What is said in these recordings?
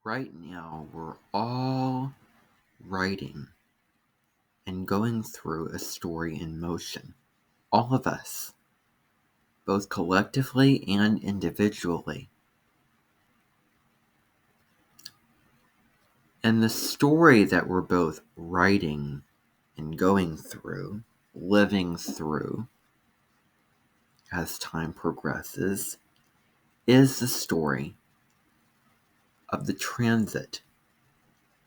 Right now, we're all writing and going through a story in motion. All of us, both collectively and individually. And the story that we're both writing and going through, living through, as time progresses, is the story of the transit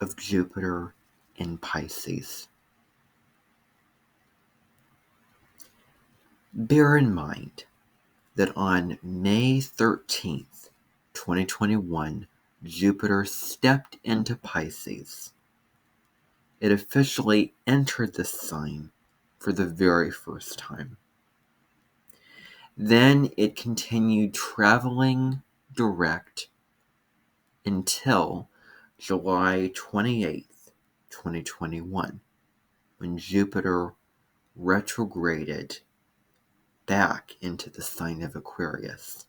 of Jupiter in Pisces. Bear in mind that on May 13th, 2021, Jupiter stepped into Pisces. It officially entered the sign for the very first time. Then it continued traveling direct until July 28th, 2021, when Jupiter retrograded back into the sign of Aquarius.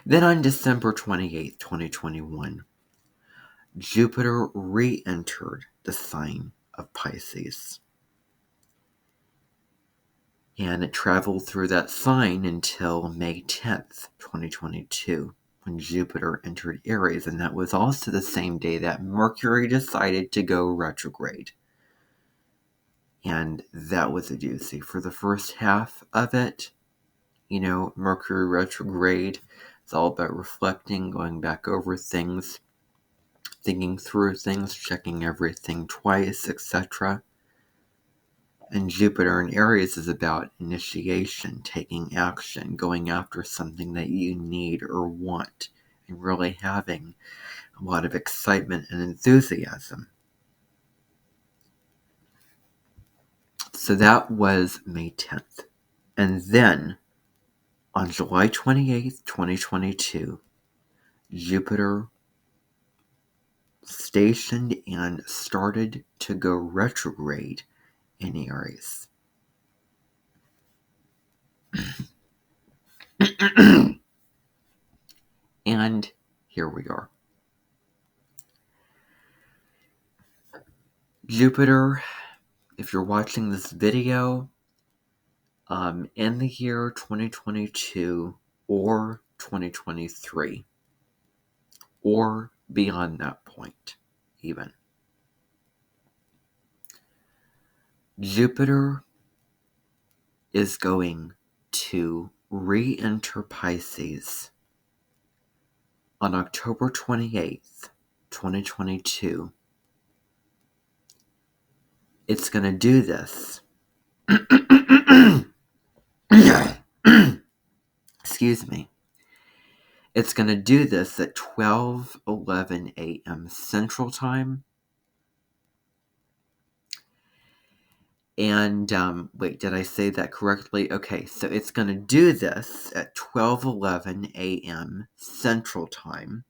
Then on December 28th, 2021, Jupiter re-entered the sign of Pisces. And it traveled through that sign until May 10th, 2022, when Jupiter entered Aries. And that was also the same day that Mercury decided to go retrograde. And that was a doozy. For the first half of it, Mercury retrograde, it's all about reflecting, going back over things, thinking through things, checking everything twice, etc. And Jupiter in Aries is about initiation, taking action, going after something that you need or want, and really having a lot of excitement and enthusiasm. So that was May 10th. And then on July 28th, 2022, Jupiter stationed and started to go retrograde in Aries. And here we are. Jupiter, if you're watching this video, in the year 2022 or 2023, or beyond that point, even, Jupiter is going to re-enter Pisces on October 28th, 2022. It's going to do this. Excuse me. It's going to do this at 12:11 a.m. Central Time. And, wait, did I say that correctly? Okay, so it's going to do this at 12:11 a.m. Central Time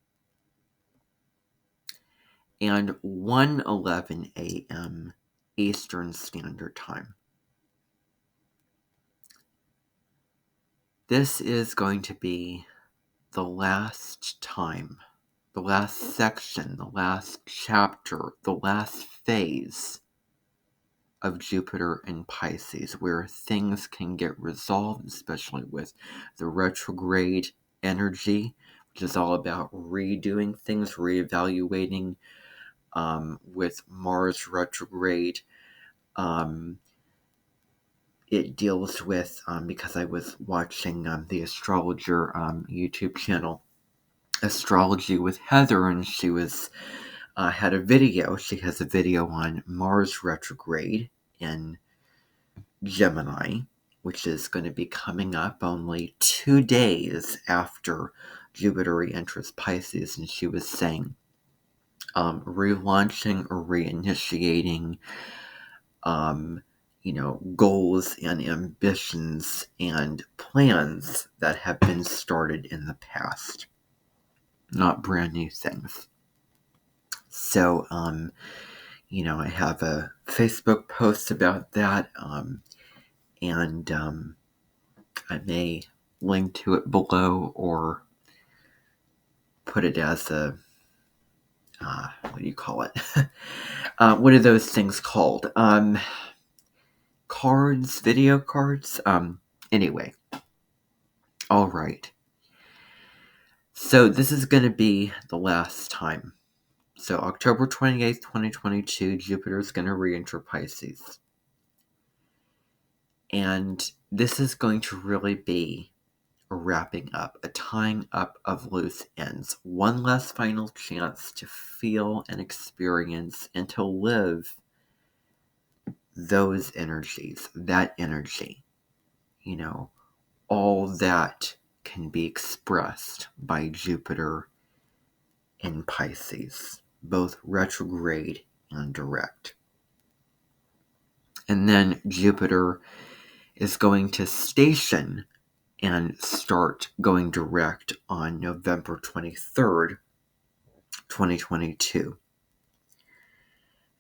and 1:11 a.m. Eastern Standard Time. This is going to be the last time, the last section, the last chapter, the last phase of Jupiter in Pisces, where things can get resolved, especially with the retrograde energy, which is all about redoing things, reevaluating. With Mars retrograde, it deals with, because I was watching the astrologer YouTube channel, Astrology with Heather, and she was had a video. She has a video on Mars retrograde in Gemini, which is going to be coming up only 2 days after Jupiter re-enters Pisces, and she was saying relaunching or reinitiating goals and ambitions and plans that have been started in the past, not brand new things. So I have a Facebook post about that, and I may link to it below, or put it as a, what do you call it? What are those things called? Cards, video cards? Anyway. All right. So this is going to be the last time. So October 28th, 2022, Jupiter is going to re-enter Pisces. And this is going to really be a wrapping up, a tying up of loose ends. One last final chance to feel and experience and to live those energies, that energy. You know, all that can be expressed by Jupiter in Pisces, both retrograde and direct. And then Jupiter is going to station and start going direct on November 23rd, 2022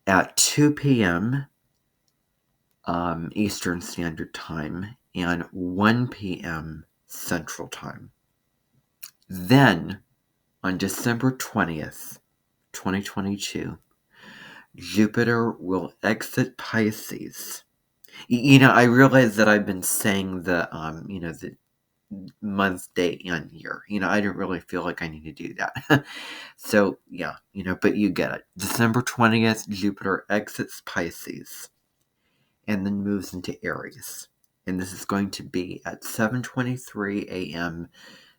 at 2 p.m. Eastern Standard Time and 1 p.m. Central Time. Then, on December 20th, 2022, Jupiter will exit Pisces. I realize that I've been saying the month, day, and year. I didn't really feel like I need to do that. So, yeah, but you get it. December 20th, Jupiter exits Pisces and then moves into Aries. And this is going to be at 7:23 a.m.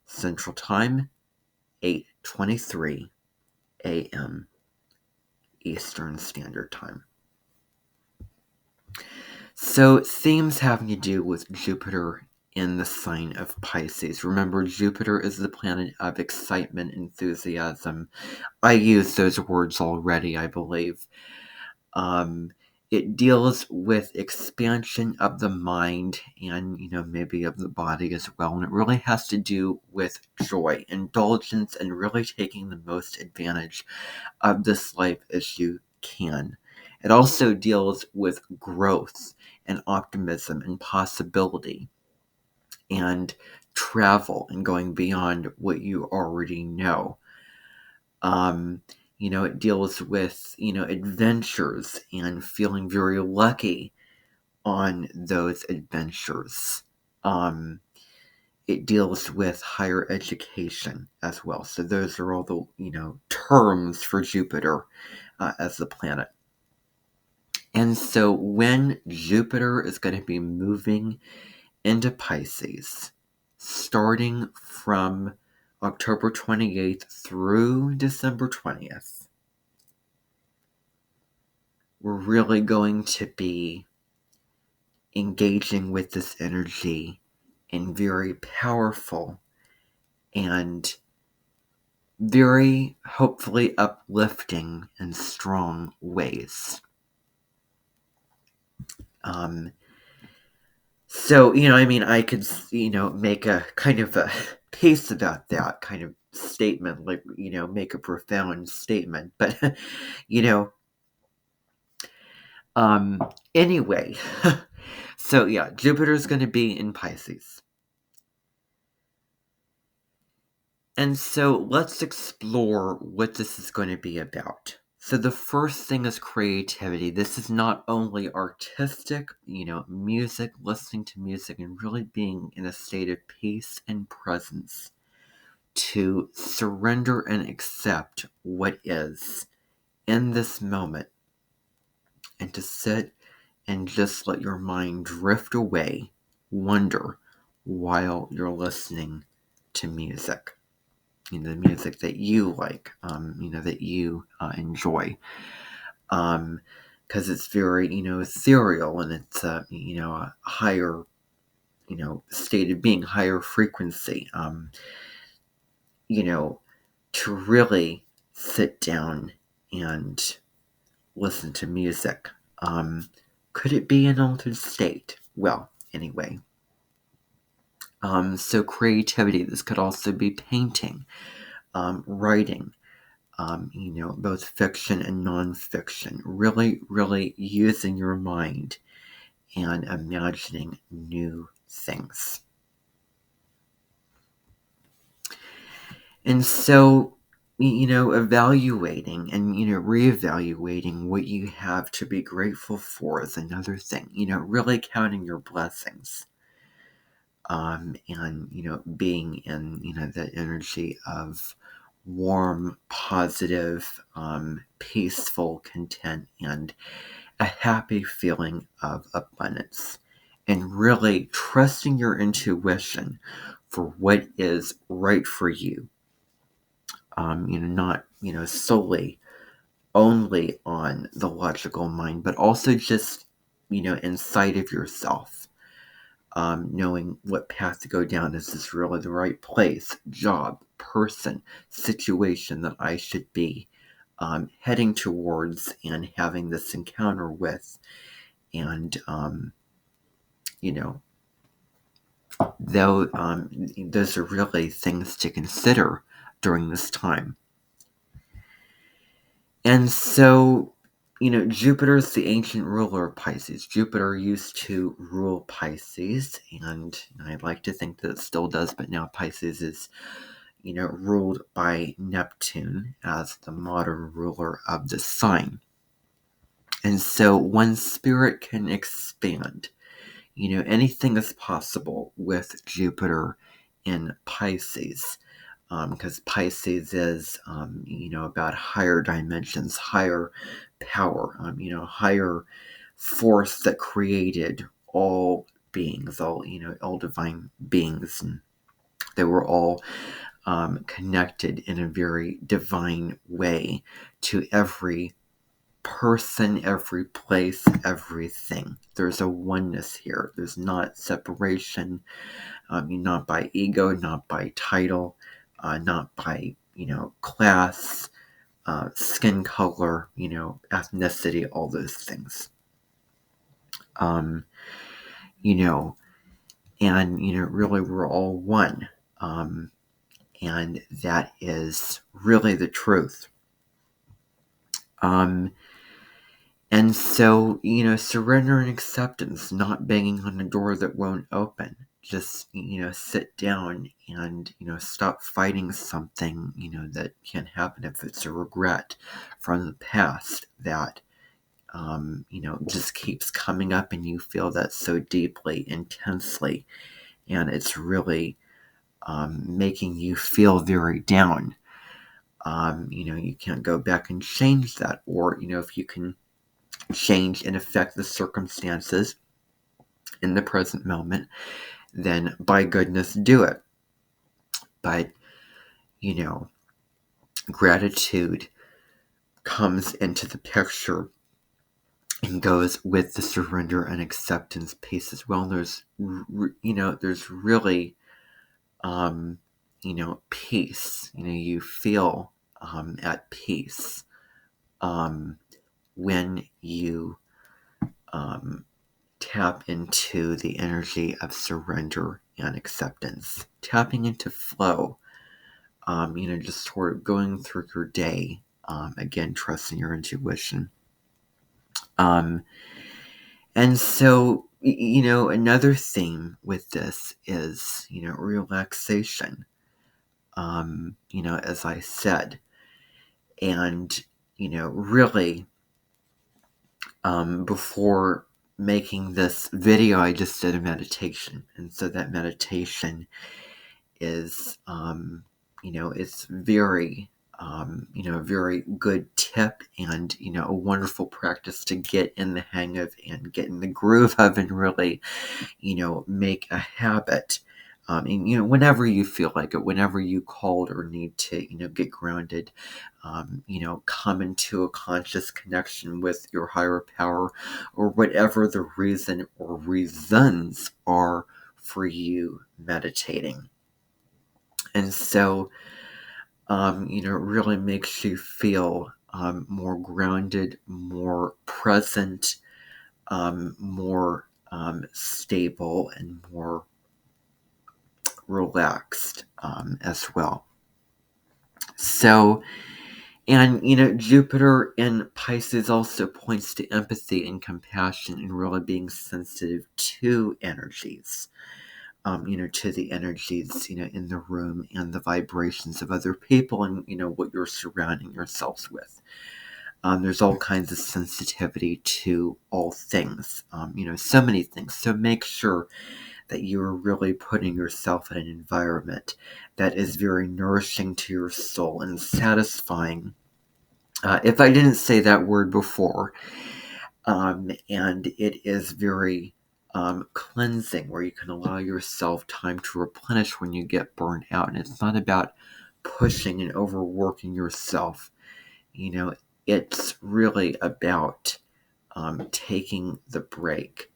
Central Time, 8:23 a.m. Eastern Standard Time. So, themes having to do with Jupiter in the sign of Pisces. Remember, Jupiter is the planet of excitement, enthusiasm. I used those words already, I believe. It deals with expansion of the mind and, maybe of the body as well. And it really has to do with joy, indulgence, and really taking the most advantage of this life as you can. It also deals with growth and optimism and possibility and travel and going beyond what you already know. It deals with, adventures and feeling very lucky on those adventures. It deals with higher education as well. So those are all the, terms for Jupiter as the planet. And so when Jupiter is going to be moving into Pisces, starting from October 28th through December 20th, we're really going to be engaging with this energy in very powerful and very hopefully uplifting and strong ways. So, I could, make a kind of a piece about that kind of statement, like, make a profound statement. But, anyway, so yeah, Jupiter's going to be in Pisces. And so let's explore what this is going to be about. So the first thing is creativity. This is not only artistic, music, listening to music, and really being in a state of peace and presence to surrender and accept what is in this moment and to sit and just let your mind drift away, wonder while you're listening to music. The music that you like, that you enjoy. Because it's very, ethereal and it's, a higher, state of being, higher frequency. To really sit down and listen to music. Could it be an altered state? Well, anyway. So creativity, this could also be painting, writing, both fiction and nonfiction. Really, really using your mind and imagining new things. And so evaluating and, reevaluating what you have to be grateful for is another thing. Really counting your blessings. And, being in, that energy of warm, positive, peaceful content and a happy feeling of abundance. And really trusting your intuition for what is right for you. Not, solely only on the logical mind, but also just, inside of yourself. Knowing what path to go down. Is this really the right place, job, person, situation that I should be heading towards and having this encounter with? And, those are really things to consider during this time. And so, Jupiter is the ancient ruler of Pisces. Jupiter used to rule Pisces, and I'd like to think that it still does, but now Pisces is, ruled by Neptune as the modern ruler of the sign. And so one spirit can expand. Anything is possible with Jupiter in Pisces. Because Pisces is, about higher dimensions, higher power, higher force that created all beings, all divine beings, and they were all connected in a very divine way to every person, every place, everything. There's a oneness here. There's not separation, not by ego, not by title, not by, class, skin color, ethnicity, all those things. And, really we're all one. And that is really the truth. And so, surrender and acceptance, not banging on a door that won't open. Just, sit down and, stop fighting something, that can happen if it's a regret from the past that, just keeps coming up and you feel that so deeply, intensely. And it's really making you feel very down. You can't go back and change that. Or, if you can change and affect the circumstances in the present moment, then by goodness do it. But, gratitude comes into the picture and goes with the surrender and acceptance piece as well. And there's really, peace. You feel at peace when you tap into the energy of surrender and acceptance, tapping into flow, just sort of going through your day, again, trusting your intuition. And so, another theme with this is, relaxation, as I said, and, really, before making this video, I just did a meditation. And so that meditation is, it's very, very good tip and, a wonderful practice to get in the hang of and get in the groove of and really, make a habit. And, whenever you feel like it, whenever you called or need to, get grounded, come into a conscious connection with your higher power or whatever the reason or reasons are for you meditating. And so, really makes you feel more grounded, more present, more stable, and more relaxed as well. So, and, Jupiter in Pisces also points to empathy and compassion and really being sensitive to energies. to the energies, in the room and the vibrations of other people and, what you're surrounding yourselves with. There's all kinds of sensitivity to all things, so many things. So make sure that you are really putting yourself in an environment that is very nourishing to your soul and satisfying. If I didn't say that word before, and it is very cleansing, where you can allow yourself time to replenish when you get burned out. And it's not about pushing and overworking yourself. It's really about taking the break.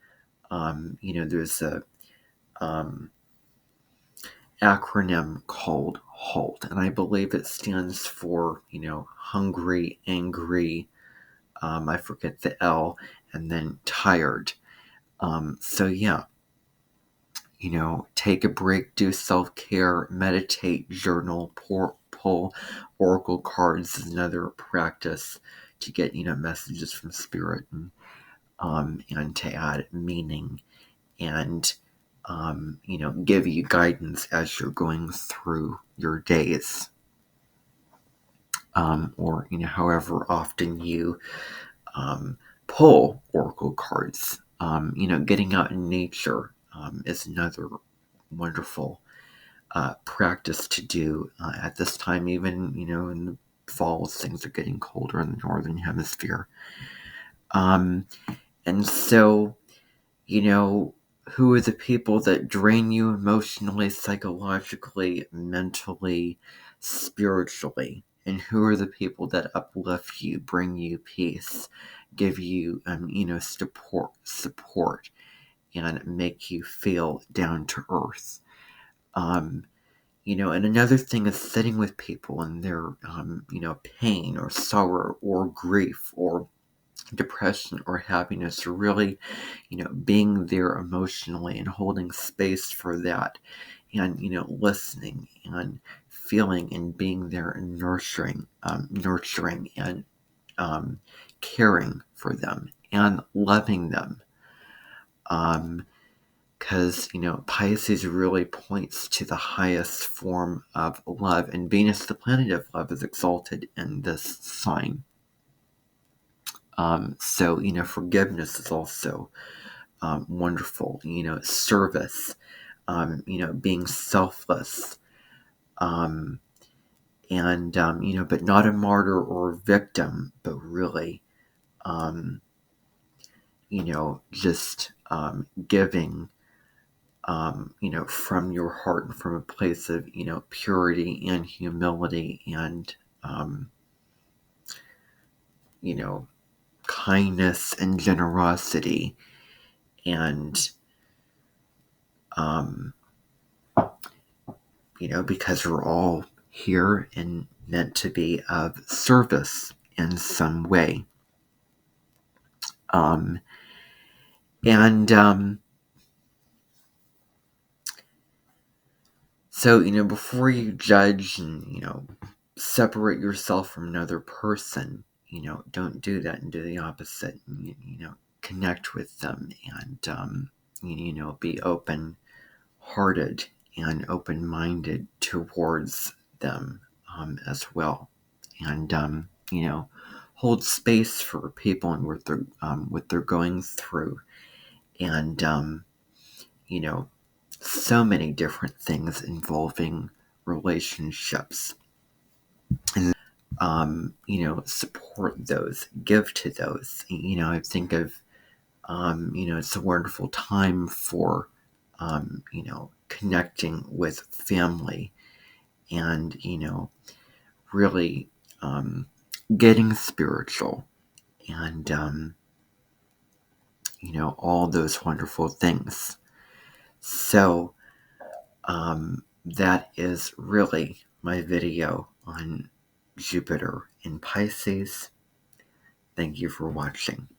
There's a acronym called HALT, and I believe it stands for, hungry, angry, I forget the L, and then tired. So yeah, take a break, do self-care, meditate, journal, pull oracle cards is another practice to get, messages from spirit, and to add meaning and, give you guidance as you're going through your days. Or, however often you pull oracle cards. Getting out in nature is another wonderful practice to do at this time, even, in the fall, things are getting colder in the northern hemisphere. And so, who are the people that drain you emotionally, psychologically, mentally, spiritually? And who are the people that uplift you, bring you peace, give you, support, and make you feel down to earth? And another thing is sitting with people in their, pain or sorrow or grief or depression or happiness, or really, being there emotionally and holding space for that, and, listening and feeling and being there and nurturing and caring for them and loving them. Because, Pisces really points to the highest form of love, and Venus, the planet of love, is exalted in this sign. So, forgiveness is also wonderful, service, being selfless, and, but not a martyr or a victim, but really, just giving, from your heart and from a place of, purity and humility and, kindness and generosity and, because we're all here and meant to be of service in some way. So, before you judge and, separate yourself from another person, don't do that and do the opposite. And, connect with them and, be open-hearted and open-minded towards them as well. And, hold space for people and what they're going through. And, so many different things involving relationships. And, support those, give to those. I think of, it's a wonderful time for, connecting with family and, really getting spiritual and, all those wonderful things. So, that is really my video on Jupiter in Pisces. Thank you for watching.